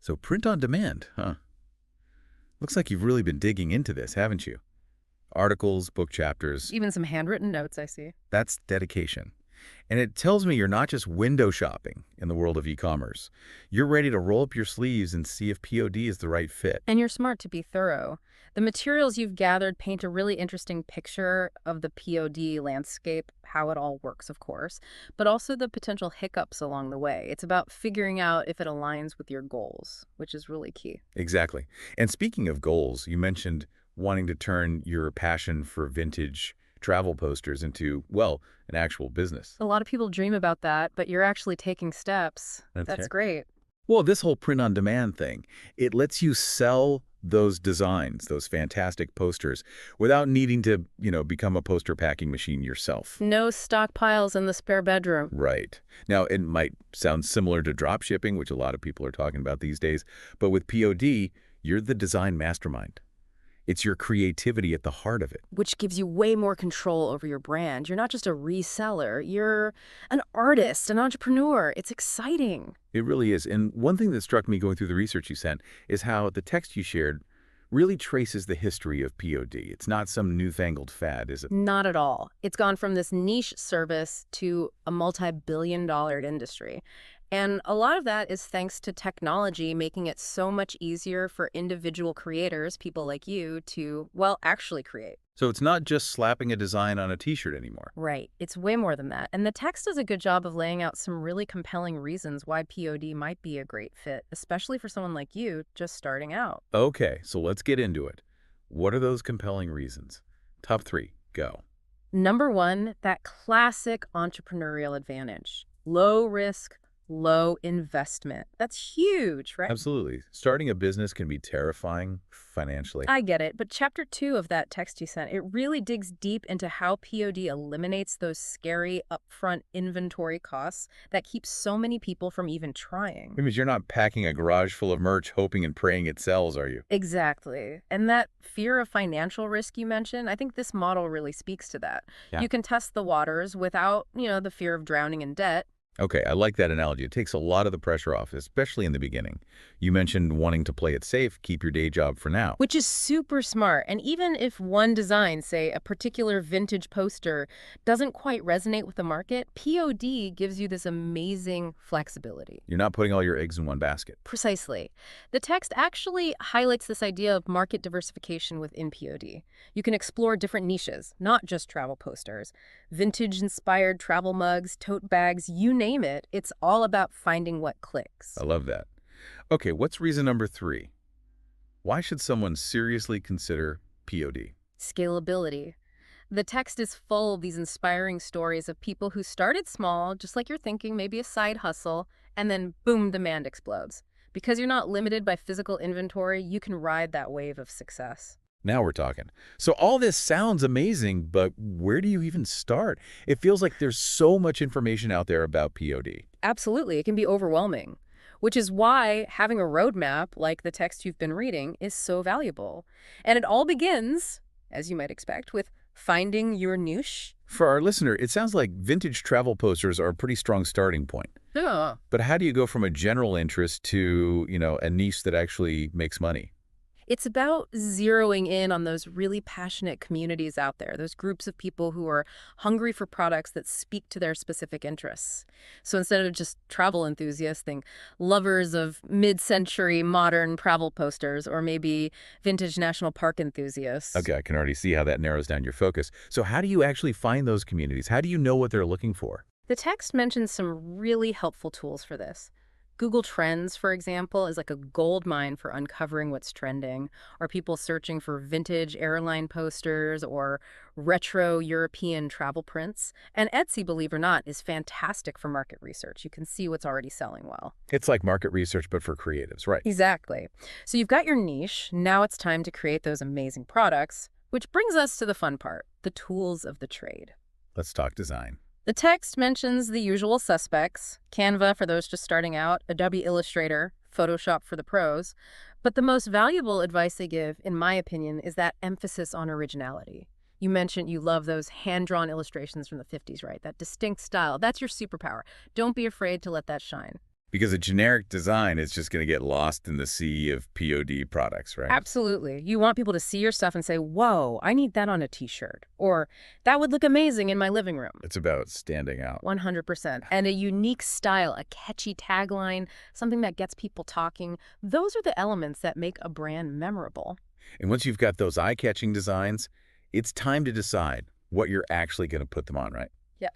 So print on demand, huh? Looks like you've really been digging into this, haven't you? Articles, book chapters, Even some handwritten notes, I see. that's dedication. And it tells me you're not just window shopping in the world of e-commerce. You're ready to roll up your sleeves and see if POD is the right fit. And you're smart to be thorough. The materials you've gathered paint a really interesting picture of the POD landscape, how it all works, of course, but also the potential hiccups along the way. It's about figuring out if it aligns with your goals, which is really key. Exactly. And speaking of goals, you mentioned wanting to turn your passion for vintage travel posters into, well, an actual business. A lot of people dream about that, but you're actually taking steps. That's That's right. great. Well, this whole print-on-demand thing, it lets you sell those designs, those fantastic posters, without needing to, become a poster packing machine yourself. No stockpiles in the spare bedroom. Right. Now, it might sound similar to drop shipping, which a lot of people are talking about these days, but with POD, you're the design mastermind. It's your creativity at the heart of it. Which gives you way more control over your brand. You're not just a reseller, you're an artist, an entrepreneur. It's exciting. It really is. And one thing that struck me going through the research you sent is how the text you shared really traces the history of POD. It's not some newfangled fad, is it? Not at all. It's gone from this niche service to a multi-billion-dollar industry. And a lot of that is thanks to technology making it so much easier for individual creators, people like you, to, well, actually create. So it's not just slapping a design on a t-shirt anymore. Right. It's way more than that. And the text does a good job of laying out some really compelling reasons why POD might be a great fit, especially for someone like you just starting out. Okay, so let's get into it. What are those compelling reasons? Top three, go. Number one, that classic entrepreneurial advantage. Low risk, low investment. That's huge, right? Absolutely. Starting a business can be terrifying financially. I get it, but chapter 2 of that text you sent, it really digs deep into how POD eliminates those scary upfront inventory costs that keep so many people from even trying. It means you're not packing a garage full of merch hoping and praying it sells, are you? Exactly. And that fear of financial risk you mentioned, I think this model really speaks to that. Yeah. You can test the waters without, the fear of drowning in debt. Okay, I like that analogy. It takes a lot of the pressure off, especially in the beginning. You mentioned wanting to play it safe, keep your day job for now. Which is super smart. And even if one design, say a particular vintage poster, doesn't quite resonate with the market, POD gives you this amazing flexibility. You're not putting all your eggs in one basket. Precisely. The text actually highlights this idea of market diversification within POD. You can explore different niches, not just travel posters. Vintage-inspired travel mugs, tote bags, you name it. It's all about finding what clicks. I love that. Okay, what's reason number three? Why should someone seriously consider POD? Scalability. The text is full of these inspiring stories of people who started small, just like you're thinking, maybe a side hustle, and then boom, demand explodes. Because you're not limited by physical inventory, you can ride that wave of success. Now we're talking. So all this sounds amazing, but where do you even start? It feels like there's so much information out there about POD. Absolutely, it can be overwhelming, which is why having a roadmap like the text you've been reading is so valuable. And it all begins, as you might expect, with finding your niche. For our listener, it sounds like vintage travel posters are a pretty strong starting point. Yeah. But how do you go from a general interest to, a niche that actually makes money? It's about zeroing in on those really passionate communities out there, those groups of people who are hungry for products that speak to their specific interests. So instead of just travel enthusiasts, think lovers of mid-century modern travel posters, or maybe vintage national park enthusiasts. Okay, I can already see how that narrows down your focus. So how do you actually find those communities? How do you know what they're looking for? The text mentions some really helpful tools for this. Google Trends, for example, is like a gold mine for uncovering what's trending. Are people searching for vintage airline posters or retro European travel prints? And Etsy, believe it or not, is fantastic for market research. You can see what's already selling well. It's like market research, but for creatives, right? Exactly. So you've got your niche. Now it's time to create those amazing products, which brings us to the fun part, the tools of the trade. Let's talk design. The text mentions the usual suspects, Canva for those just starting out, Adobe Illustrator, Photoshop for the pros. But the most valuable advice they give, in my opinion, is that emphasis on originality. You mentioned you love those hand-drawn illustrations from the 50s, right? That distinct style. That's your superpower. Don't be afraid to let that shine. Because a generic design is just going to get lost in the sea of POD products, right? Absolutely. You want people to see your stuff and say, whoa, I need that on a t-shirt. Or that would look amazing in my living room. It's about standing out. 100%. And a unique style, a catchy tagline, something that gets people talking. Those are the elements that make a brand memorable. And once you've got those eye-catching designs, it's time to decide what you're actually going to put them on, right? Yeah.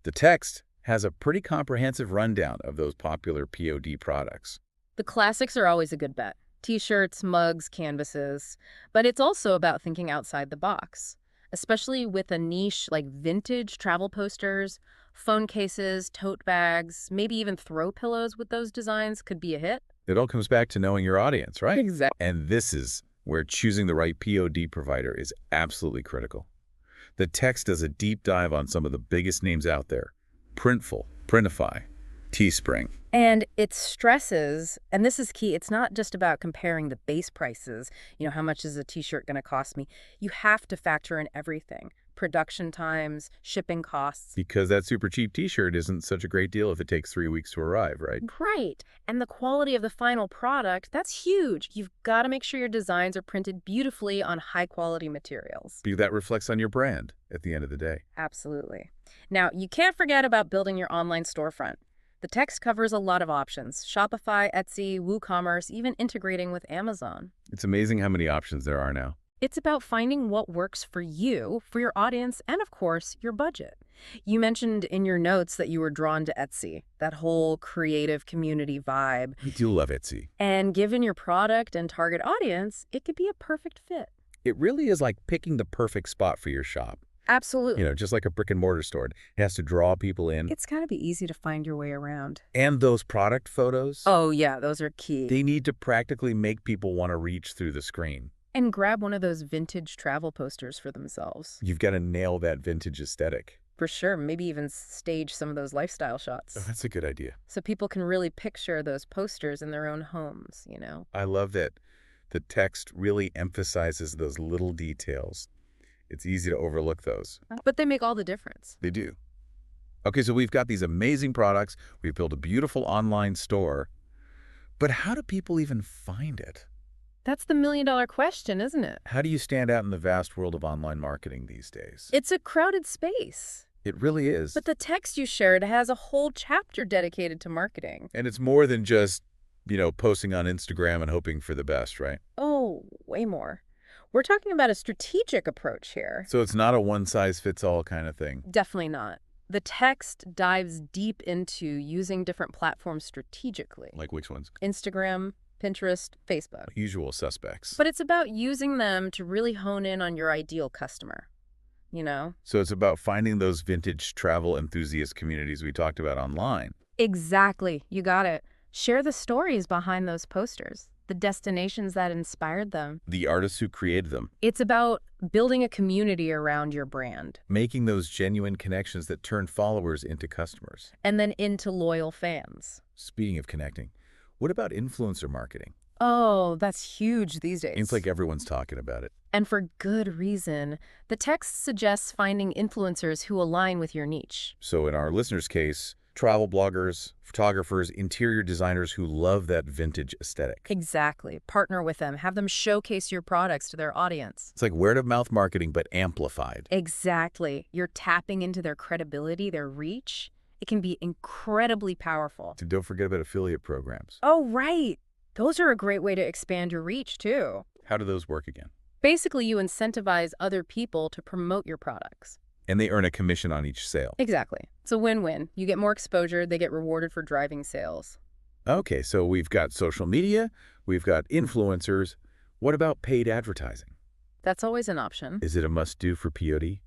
The text has a pretty comprehensive rundown of those popular POD products. The classics are always a good bet. T-shirts, mugs, canvases. But it's also about thinking outside the box, especially with a niche like vintage travel posters, phone cases, tote bags, maybe even throw pillows with those designs could be a hit. It all comes back to knowing your audience, right? Exactly. And this is where choosing the right POD provider is absolutely critical. The text does a deep dive on some of the biggest names out there: Printful, Printify, Teespring. And it stresses, and this is key, it's not just about comparing the base prices, how much is a t-shirt going to cost me? You have to factor in everything. Production times, shipping costs. Because that super cheap t-shirt isn't such a great deal if it takes 3 weeks to arrive, right? Right. And the quality of the final product, that's huge. You've got to make sure your designs are printed beautifully on high-quality materials. Because that reflects on your brand at the end of the day. Absolutely. Now, you can't forget about building your online storefront. The text covers a lot of options: Shopify, Etsy, WooCommerce, even integrating with Amazon. It's amazing how many options there are now. It's about finding what works for you, for your audience, and of course, your budget. You mentioned in your notes that you were drawn to Etsy, that whole creative community vibe. I do love Etsy. And given your product and target audience, it could be a perfect fit. It really is like picking the perfect spot for your shop. Absolutely. Just like a brick and mortar store. It has to draw people in. It's got to be easy to find your way around. And those product photos, Oh, yeah, those are key. they need to practically make people want to reach through the screen. And grab one of those vintage travel posters for themselves. You've got to nail that vintage aesthetic. For sure. Maybe even stage some of those lifestyle shots. Oh, that's a good idea. So people can really picture those posters in their own homes, I love that the text really emphasizes those little details. It's easy to overlook those. But they make all the difference. They do. Okay, so we've got these amazing products. We've built a beautiful online store. But how do people even find it? That's the million-dollar question, isn't it? How do you stand out in the vast world of online marketing these days? It's a crowded space. It really is. But the text you shared has a whole chapter dedicated to marketing. And it's more than just, posting on Instagram and hoping for the best, right? Oh, way more. We're talking about a strategic approach here. So it's not a one-size-fits-all kind of thing. Definitely not. The text dives deep into using different platforms strategically. Like which ones? Instagram, Pinterest, Facebook. Usual suspects. But it's about using them to really hone in on your ideal customer, So it's about finding those vintage travel enthusiast communities we talked about online. Exactly. You got it. Share the stories behind those posters, the destinations that inspired them. The artists who created them. It's about building a community around your brand. Making those genuine connections that turn followers into customers. And then into loyal fans. Speaking of connecting, what about influencer marketing? Oh, that's huge these days. It's like everyone's talking about it. And for good reason. The text suggests finding influencers who align with your niche. So in our listeners' case, travel bloggers, photographers, interior designers who love that vintage aesthetic. Exactly. Partner with them. Have them showcase your products to their audience. It's like word-of-mouth marketing, but amplified. Exactly. You're tapping into their credibility, their reach. It can be incredibly powerful. And don't forget about affiliate programs. Oh, right. Those are a great way to expand your reach, too. How do those work again? Basically, you incentivize other people to promote your products. And they earn a commission on each sale. Exactly. It's a win-win. You get more exposure, they get rewarded for driving sales. Okay, so we've got social media, we've got influencers. What about paid advertising? That's always an option. Is it a must-do for POD?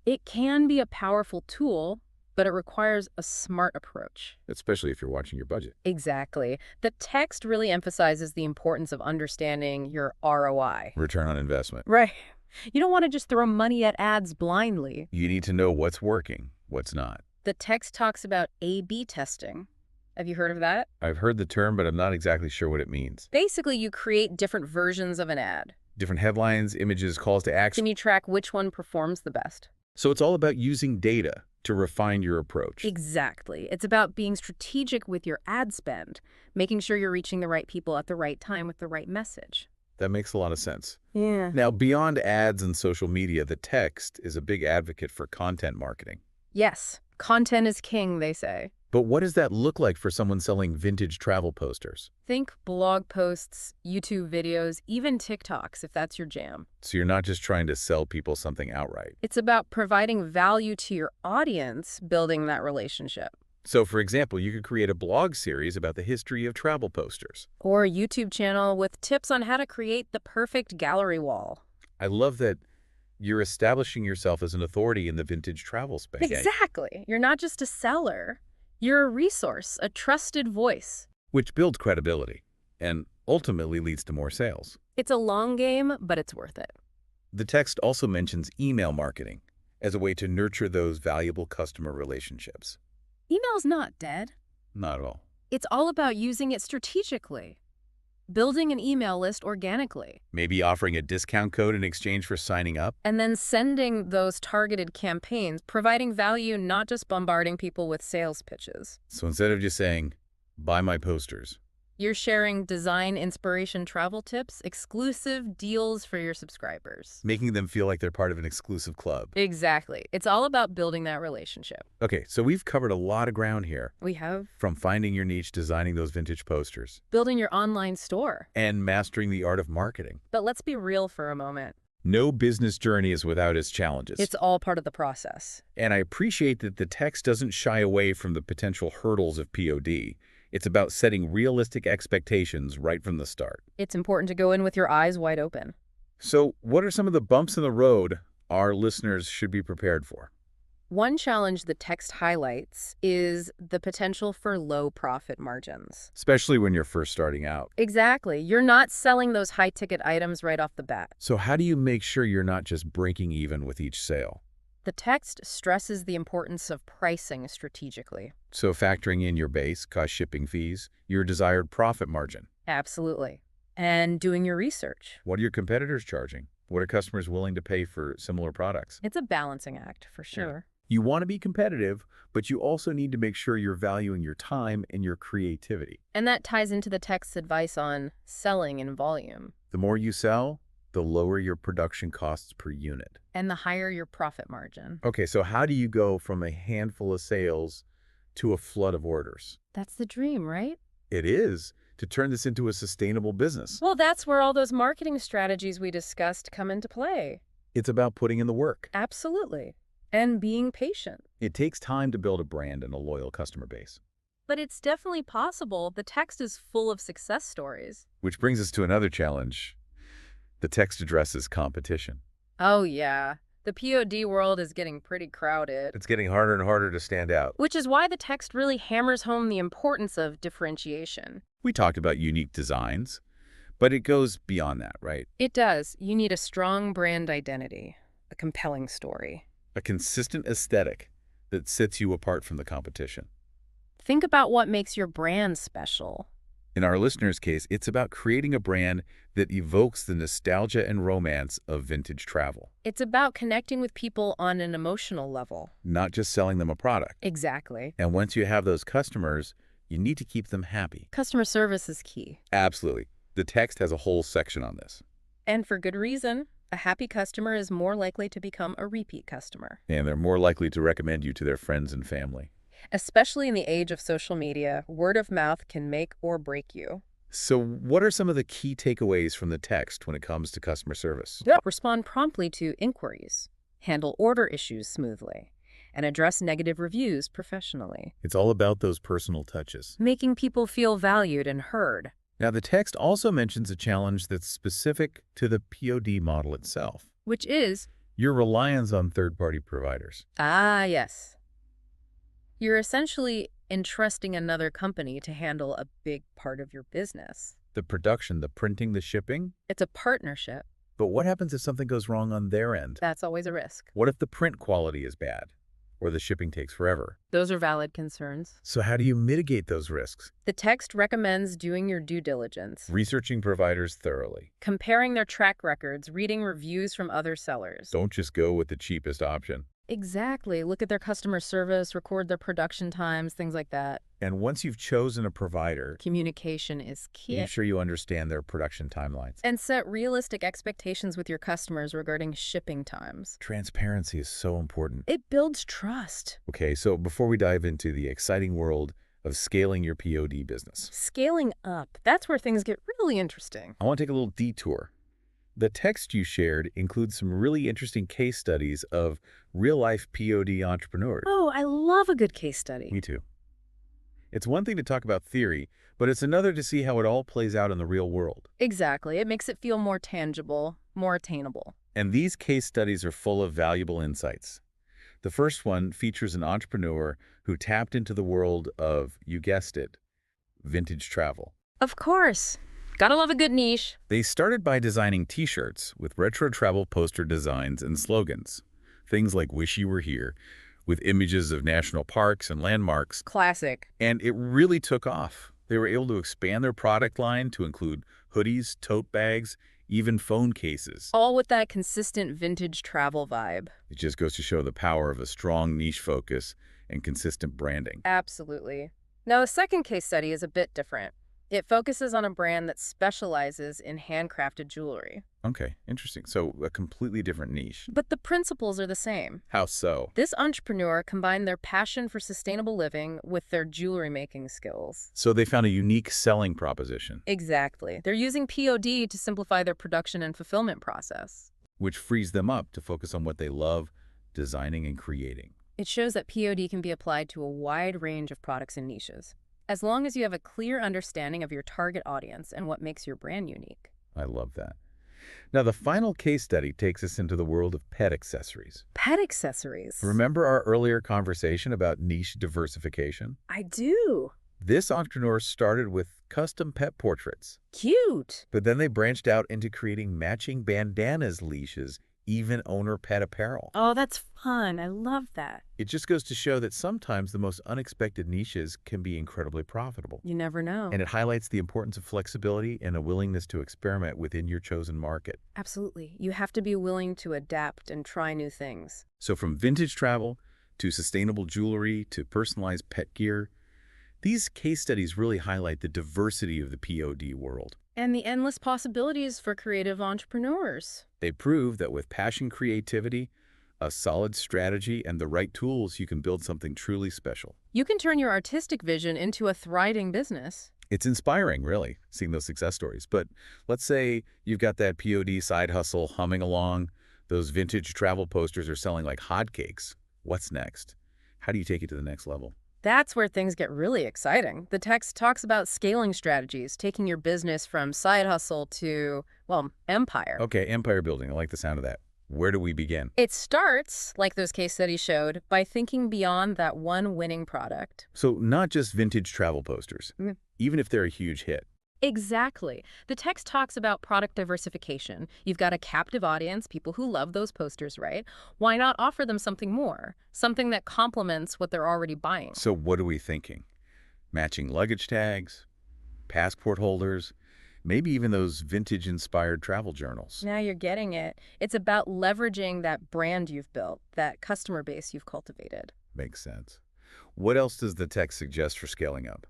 It can be a powerful tool, but it requires a smart approach. Especially if you're watching your budget. Exactly. The text really emphasizes the importance of understanding your ROI. Return on investment. Right. You don't want to just throw money at ads blindly. You need to know what's working, what's not. The text talks about A/B testing. Have you heard of that? I've heard the term, but I'm not exactly sure what it means. Basically, you create different versions of an ad. Different headlines, images, calls to action. Can you track which one performs the best? So it's all about using data to refine your approach. Exactly. It's about being strategic with your ad spend, making sure you're reaching the right people at the right time with the right message. That makes a lot of sense. Yeah. Now, beyond ads and social media, the text is a big advocate for content marketing. Yes, content is king, they say. But what does that look like for someone selling vintage travel posters? Think blog posts, YouTube videos, even TikToks if that's your jam. So you're not just trying to sell people something outright. It's about providing value to your audience, building that relationship. So, for example, you could create a blog series about the history of travel posters. Or a YouTube channel with tips on how to create the perfect gallery wall. I love that you're establishing yourself as an authority in the vintage travel space. Exactly. You're not just a seller. You're a resource, a trusted voice. Which builds credibility and ultimately leads to more sales. It's a long game, but it's worth it. The text also mentions email marketing as a way to nurture those valuable customer relationships. Email's not dead. Not at all. It's all about using it strategically. Building an email list organically. Maybe offering a discount code in exchange for signing up. And then sending those targeted campaigns, providing value, not just bombarding people with sales pitches. So instead of just saying, buy my posters, You're sharing design inspiration travel tips, exclusive deals for your subscribers. making them feel like they're part of an exclusive club. Exactly. It's all about building that relationship. Okay, so we've covered a lot of ground here, We have from finding your niche, designing those vintage posters, building your online store. and mastering the art of marketing. But let's be real for a moment. No business journey is without its challenges. It's all part of the process. And I appreciate that the text doesn't shy away from the potential hurdles of POD. It's about setting realistic expectations right from the start. It's important to go in with your eyes wide open. So, what are some of the bumps in the road our listeners should be prepared for? One challenge the text highlights is the potential for low profit margins. Especially when you're first starting out. Exactly. You're not selling those high-ticket items right off the bat. So how do you make sure you're not just breaking even with each sale? The text stresses the importance of pricing strategically. So factoring in your base, cost shipping fees, your desired profit margin. Absolutely. And doing your research. What are your competitors charging? What are customers willing to pay for similar products? It's a balancing act, for sure. You want to be competitive, but you also need to make sure you're valuing your time and your creativity. And that ties into the text's advice on selling in volume. The more you sell, the lower your production costs per unit. And the higher your profit margin. Okay, so how do you go from a handful of sales to a flood of orders? That's the dream, right? It is to turn this into a sustainable business. Well, that's where all those marketing strategies we discussed come into play. It's about putting in the work. Absolutely. And being patient. It takes time to build a brand and a loyal customer base. But it's definitely possible. The text is full of success stories. Which brings us to another challenge. The text addresses competition. Oh, yeah. The POD world is getting pretty crowded. It's getting harder and harder to stand out. Which is why the text really hammers home the importance of differentiation. We talked about unique designs, but it goes beyond that, right? It does. You need a strong brand identity, a compelling story. A consistent aesthetic that sets you apart from the competition. Think about what makes your brand special. In our listener's case, it's about creating a brand that evokes the nostalgia and romance of vintage travel. It's about connecting with people on an emotional level. Not just selling them a product. Exactly. And once you have those customers, you need to keep them happy. Customer service is key. Absolutely. The text has a whole section on this. And for good reason. A happy customer is more likely to become a repeat customer. And they're more likely to recommend you to their friends and family. Especially in the age of social media, word of mouth can make or break you. So what are some of the key takeaways from the text when it comes to customer service? Respond promptly to inquiries, handle order issues smoothly, and address negative reviews professionally. It's all about those personal touches. Making people feel valued and heard. Now, the text also mentions a challenge that's specific to the POD model itself. Which is, Your reliance on third-party providers. yes. You're essentially entrusting another company to handle a big part of your business. The production, the printing, the shipping. It's a partnership. But what happens if something goes wrong on their end? That's always a risk. What if the print quality is bad? Or the shipping takes forever? Those are valid concerns. So how do you mitigate those risks? The text recommends doing your due diligence, Researching providers thoroughly. comparing their track records, reading reviews from other sellers. Don't just go with the cheapest option. Exactly. Look at their customer service, record their production times, things like that. And once you've chosen a provider, Communication is key. make sure you understand their production timelines. And set realistic expectations with your customers regarding shipping times. Transparency is so important. It builds trust. Okay, so before we dive into the exciting world of scaling your POD business, Scaling up, that's where things get really interesting. I want to take a little detour. The text you shared includes some really interesting case studies of real-life POD entrepreneurs. Oh, I love a good case study. Me too. It's one thing to talk about theory, but it's another to see how it all plays out in the real world. Exactly. It makes it feel more tangible, more attainable. And these case studies are full of valuable insights. The first one features an entrepreneur who tapped into the world of, you guessed it, vintage travel. Of course. Gotta love a good niche. They started by designing T-shirts with retro travel poster designs and slogans. Things like "Wish You Were Here," with images of national parks and landmarks. Classic. And it really took off. They were able to expand their product line to include hoodies, tote bags, even phone cases. All with that consistent vintage travel vibe. It just goes to show the power of a strong niche focus and consistent branding. Absolutely. Now, the second case study is a bit different. It focuses on a brand that specializes in handcrafted jewelry. Okay, interesting. So a completely different niche. But the principles are the same. How so? This entrepreneur combined their passion for sustainable living with their jewelry making skills. So they found a unique selling proposition, Exactly. They're using POD to simplify their production and fulfillment process. which frees them up to focus on what they love, designing and creating. It shows that POD can be applied to a wide range of products and niches, as long as you have a clear understanding of your target audience and what makes your brand unique. I love that. Now, the final case study takes us into the world of pet accessories. Pet accessories. Remember our earlier conversation about niche diversification? I do. This entrepreneur started with custom pet portraits, Cute. but then they branched out into creating matching bandanas, leashes, even owner pet apparel. Oh, that's fun. I love that. It just goes to show that sometimes the most unexpected niches can be incredibly profitable. You never know. And it highlights the importance of flexibility and a willingness to experiment within your chosen market. Absolutely. You have to be willing to adapt and try new things. So from vintage travel to sustainable jewelry to personalized pet gear, these case studies really highlight the diversity of the POD world. And the endless possibilities for creative entrepreneurs. They prove that with passion, creativity, a solid strategy, and the right tools, you can build something truly special. You can turn your artistic vision into a thriving business. It's inspiring, really, seeing those success stories. But let's say you've got that POD side hustle humming along. Those vintage travel posters are selling like hotcakes. What's next? How do you take it to the next level? That's where things get really exciting. The text talks about scaling strategies, taking your business from side hustle to, well, empire. Okay, empire building. I like the sound of that. Where do we begin? It starts, like those case studies showed, by thinking beyond that one winning product. So not just vintage travel posters, even if they're a huge hit. Exactly. The text talks about product diversification. You've got a captive audience, people who love those posters, right? Why not offer them something more? Something that complements what they're already buying. So what are we thinking? Matching luggage tags, passport holders, maybe even those vintage-inspired travel journals. Now you're getting it. It's about leveraging that brand you've built, that customer base you've cultivated. Makes sense. What else does the text suggest for scaling up?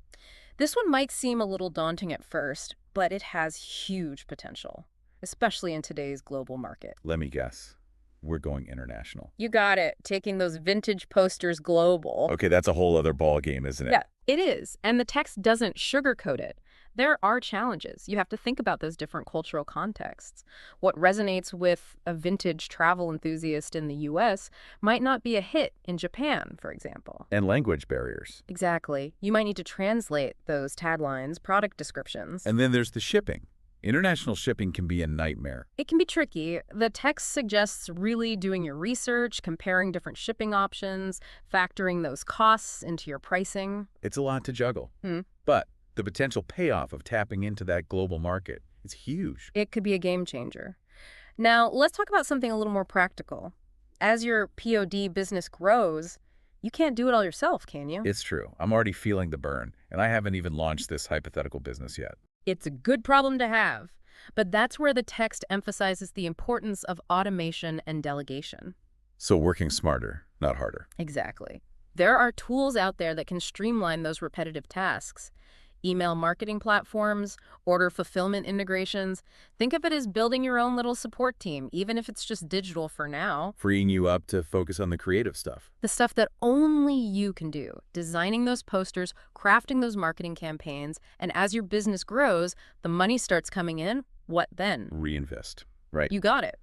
This one might seem a little daunting at first, but it has huge potential, especially in today's global market. Let me guess. We're going international. You got it, taking those vintage posters global. Okay, that's a whole other ball game, isn't it? Yeah, it is. And the text doesn't sugarcoat it. There are challenges. You have to think about those different cultural contexts. What resonates with a vintage travel enthusiast in the US might not be a hit in Japan, for example. And language barriers. Exactly. You might need to translate those taglines, product descriptions. And then there's the shipping. International shipping can be a nightmare. It can be tricky. The text suggests really doing your research, comparing different shipping options, factoring those costs into your pricing. It's a lot to juggle. But the potential payoff of tapping into that global market is huge. It could be a game changer. Now, let's talk about something a little more practical. As your POD business grows, you can't do it all yourself, can you? It's true. I'm already feeling the burn, and I haven't even launched this hypothetical business yet. It's a good problem to have, but that's where the text emphasizes the importance of automation and delegation. So working smarter, not harder. Exactly. There are tools out there that can streamline those repetitive tasks. Email marketing platforms, order fulfillment integrations. Think of it as building your own little support team, even if it's just digital for now. Freeing you up to focus on the creative stuff. The stuff that only you can do, designing those posters, crafting those marketing campaigns, and as your business grows, the money starts coming in, what then? Reinvest. Right. You got it.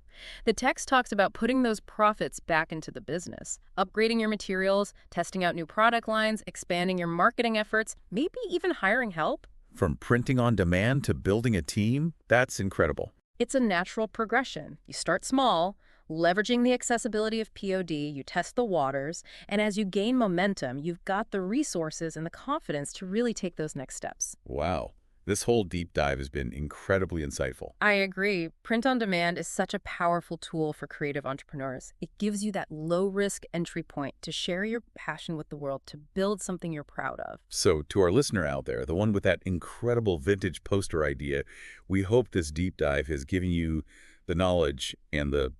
The text talks about putting those profits back into the business, upgrading your materials, testing out new product lines, expanding your marketing efforts, maybe even hiring help. From printing on demand to building a team, that's incredible. It's a natural progression. You start small, leveraging the accessibility of POD, you test the waters, and as you gain momentum, you've got the resources and the confidence to really take those next steps. Wow. This whole deep dive has been incredibly insightful. I agree. Print on demand is such a powerful tool for creative entrepreneurs. It gives you that low-risk entry point to share your passion with the world, to build something you're proud of. So to our listener out there, the one with that incredible vintage poster idea, we hope this deep dive has given you the knowledge and the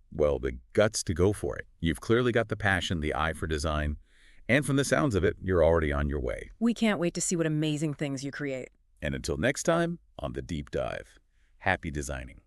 guts to go for it. You've clearly got the passion, the eye for design, and from the sounds of it, you're already on your way. We can't wait to see what amazing things you create. And until next time, on The Deep Dive, happy designing.